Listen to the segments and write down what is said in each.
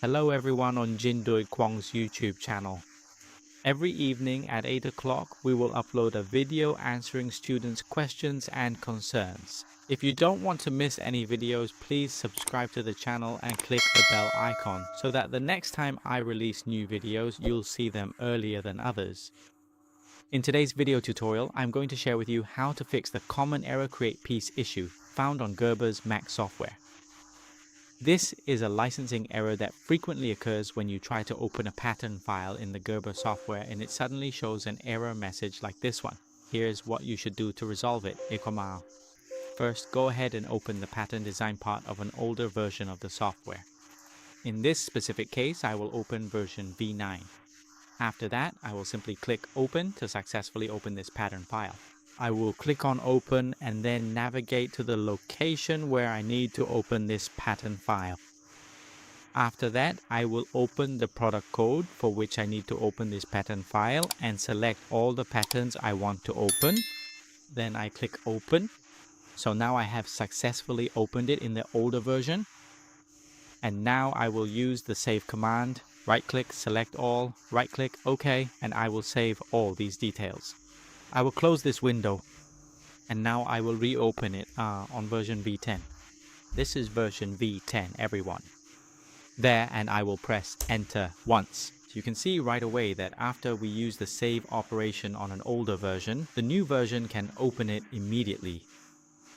Hello everyone on Dinh Duy Cuong's YouTube channel. Every evening at 8 o'clock we will upload a video answering students' questions and concerns. If you don't want to miss any videos, please subscribe to the channel and click the bell icon so that the next time I release new videos you'll see them earlier than others. In today's video tutorial, I'm going to share with you how to fix the common error create piece issue found on Gerber's Mac software. This is a licensing error that frequently occurs when you try to open a pattern file in the Gerber software and it suddenly shows an error message like this one. Here's what you should do to resolve it. First, go ahead and open the pattern design part of an older version of the software. In this specific case, I will open version V9. After that, I will simply click Open to successfully open this pattern file. I will click on Open and then navigate to the location where I need to open this pattern file. After that, I will open the product code for which I need to open this pattern file and select all the patterns I want to open. Then I click Open. So now I have successfully opened it in the older version. And now I will use the Save command. Right-click, select all, right-click, OK, and I will save all these details. I will close this window and now I will reopen it on version V10. This is version V10, everyone. There, and I will press enter once. So you can see right away that after we use the save operation on an older version, the new version can open it immediately.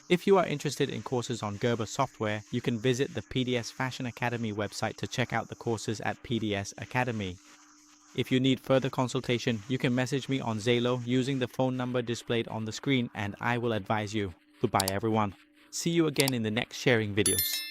If you are interested in courses on Gerber software, you can visit the PDS Fashion Academy website to check out the courses at PDS Academy. If you need further consultation, you can message me on Zalo using the phone number displayed on the screen and I will advise you. Goodbye everyone. See you again in the next sharing videos.